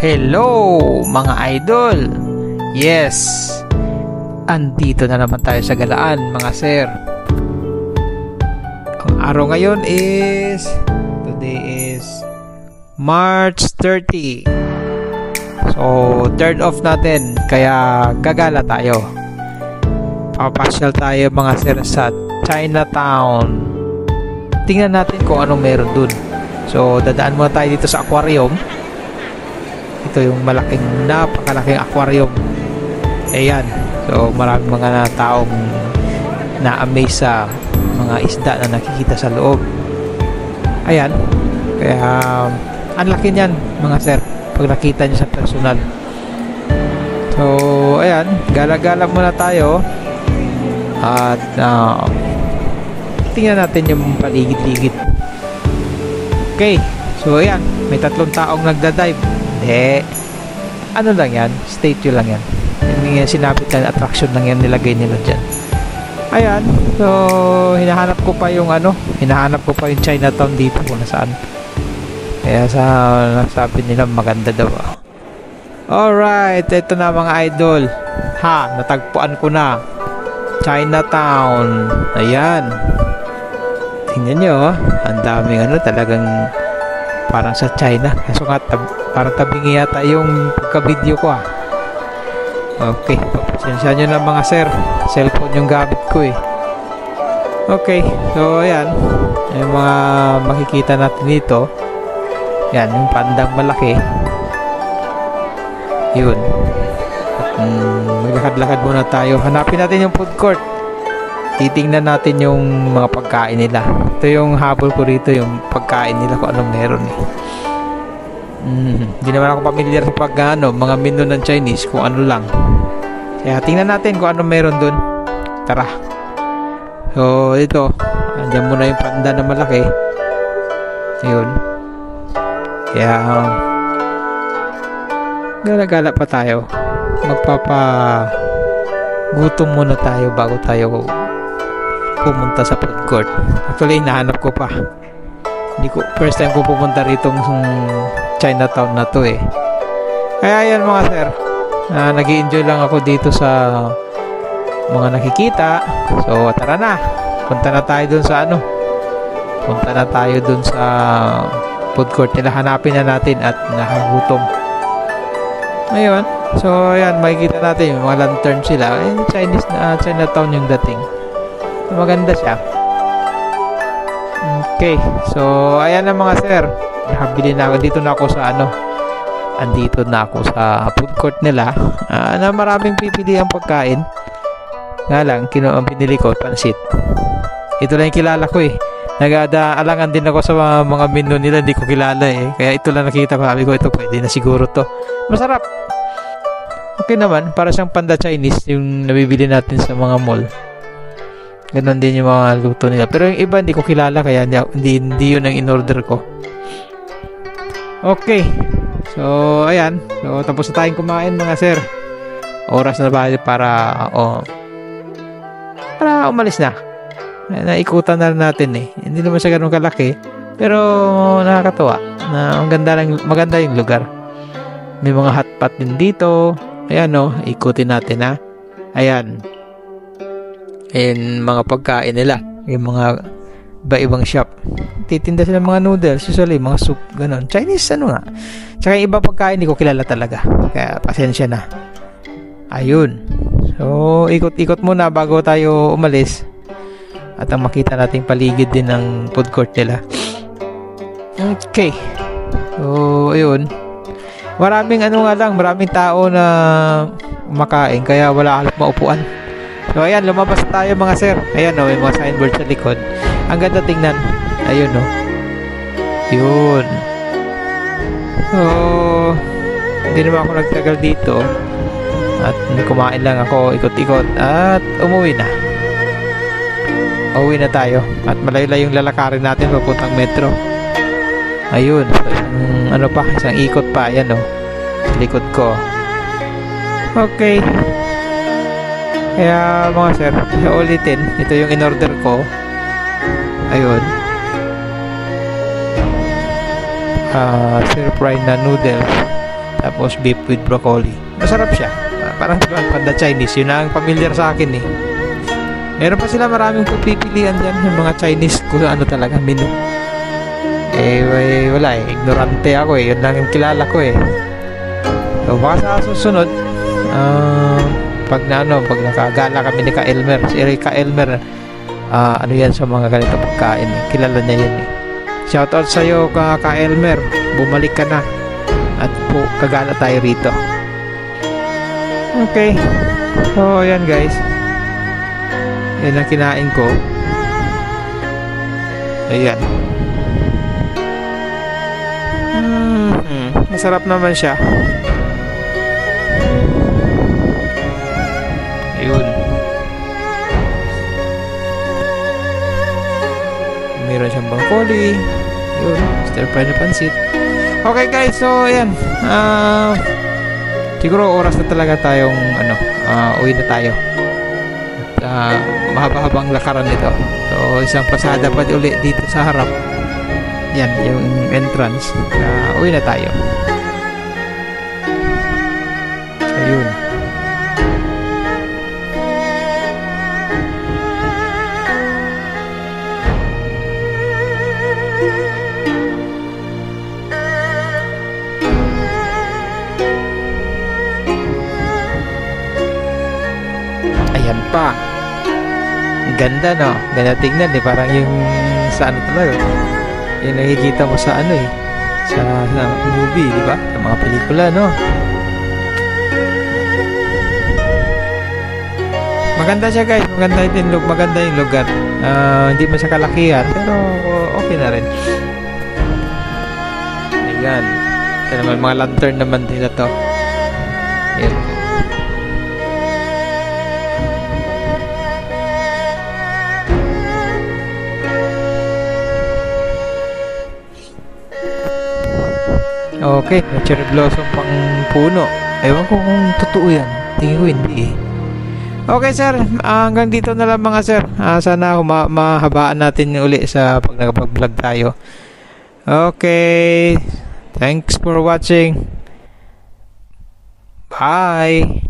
Hello mga idol! Yes! Andito na naman tayo sa galaan mga sir. Ang araw ngayon is today is March 30. So third off natin, kaya gagala tayo. Papasyal tayo mga sir sa Chinatown. Tingnan natin kung anong meron dun. So dadaan muna tayo dito sa aquarium. Ito yung napakalaking aquarium. Ayan. So maraming mga taong na-amaze sa mga isda na nakikita sa loob. Ayan. Kaya ang laki niyan mga sir pag nakita niyo sa personal. So ayan, gala-gala muna tayo. At tingnan natin yung paligid-ligid. Okay. So ayan, may tatlong taong nagda-dive. Ano lang yan, statue lang yan. Yung sinabit na attraction lang yan, nilagay nila dyan. Ayan, so hinahanap ko pa yung Chinatown dito kung nasaan. Kaya sabi nila maganda daw. Alright, ito na mga idol. Natagpuan ko na Chinatown. Ayan, tingnan nyo, ang daming talagang parang sa China. Kaso nga parang tabingi yata yung pagka-video ko. Okay, pasensya nyo na mga sir, cellphone yung gamit ko Okay, so ayan yung mga makikita natin dito. Yan, yung pandang malaki. Yun. Maglakad-lakad muna tayo. Hanapin natin yung food court. Titingnan natin yung mga pagkain nila. Ito yung habol ko rito, yung pagkain nila kung anong meron Hindi naman ako familiar sa mga menu ng Chinese, kung ano lang. Kaya tingnan natin kung anong meron dun. Tara. So ito, andyan muna yung panda na malaki. Ayun. Kaya gala-gala pa tayo. Gutom muna tayo bago tayo pumunta sa food court. Actually, nahanap ko pa. First time ko pumunta rito Chinatown na to Kaya yan mga sir, nag-i-enjoy lang ako dito sa mga nakikita. So tara na, punta na tayo dun sa food court nila. Hanapin na natin at nakagutom. Ngayon, so ayan, makikita natin yung mga lantern sila. Chinatown yung dating. Maganda siya. Okay, so ayan na mga sir, nakabili na ako. Andito na ako sa food court nila, na maraming pipili ang pagkain. Nga lang, ang pinili ko pansit. Ito lang yung kilala ko Nag-aalangan din ako sa mga menu nila, hindi ko kilala kaya ito lang nakita ko. Sabi ko, ito pwede na siguro to. Masarap. Okay naman, para siyang panda Chinese yung nabibili natin sa mga mall. Ganon din yung mga luto nila. Pero yung iba hindi ko kilala, kaya hindi yun ang in-order ko. Okay. So, ayan. So, tapos na tayong kumain mga sir. Oras na ba para umalis na. Naikutan na natin Hindi naman siya ganun kalaki. Pero nakakatawa. Maganda yung lugar. May mga hotpot din dito. Ayan ikutin natin Ayan. Mga pagkain nila, yung mga iba-ibang shop. Titinda sila mga noodles, usually mga soup, ganon. Chinese Tsaka yung ibang pagkain hindi ko kilala talaga. Kaya pasensya na. Ayun. So ikot-ikot muna bago tayo umalis. At ang makita nating paligid din ng food court nila. Okay. So ayun. Maraming tao na makain, kaya wala halos maupuan. So ayan, lumabas tayo mga sir. Ayan may mga signboard sa likod. Ang ganda tingnan. Ayun Yun. So hindi naman ako nagtagal dito. At kumain lang ako, ikot-ikot. At umuwi na tayo. At malayo-layo yung lalakarin natin papuntang metro. Ayun. So, isang ikot pa. Ayan sa likod ko. Okay. Kaya mga sir, ulitin, ito yung in-order ko. Ayun. Stir fry na noodles. Tapos beef with broccoli. Masarap siya. Parang panda Chinese. Yun ang familiar sa akin eh. Meron pa sila maraming pagpipilian dyan. Yung mga Chinese kung ano talaga menu. Wala eh. Ignorante ako eh. Yun lang yung kilala ko eh. So baka sa susunod pag nakagala kami ni Ka Elmer. Si Ka Elmer ano yan sa mga ganito pagkain eh. Kilala niya yan eh. Shoutout sa'yo Ka Elmer. Bumalik ka na. At po kagala tayo rito. Okay. So yan guys. Yan ang kinain ko. Ayan. Masarap naman siya. Ayun. Meron siyang broccoli. Ayun. Stir fry na pansit. Okay guys, so ayan. Siguro oras na talaga tayong uwi na tayo. At mahaba-habang lakaran nito. So isang pasada pa ulit dito sa harap. Yan, yung entrance. Uwi na tayo. Ayun. Ayan pa. Ganda no? Ganda tingnan eh. Parang yung sa ano talaga. Yung nakikita mo sa sa movie, di ba? Sa mga pelikula, no? Maganda siya guys. Maganda yung lugar. Hindi man siya kalakihan, pero okay na rin. Ayan. Ito naman, mga lantern naman nila to. Ayan. Okay, may cherry blossom pang puno. Ewan ko kung totoo yan. Tingin ko hindi eh. Okay sir, hanggang dito na lang mga sir. Sana mahabaan natin uli sa pag nakapag-vlog tayo. Okay, thanks for watching. Bye!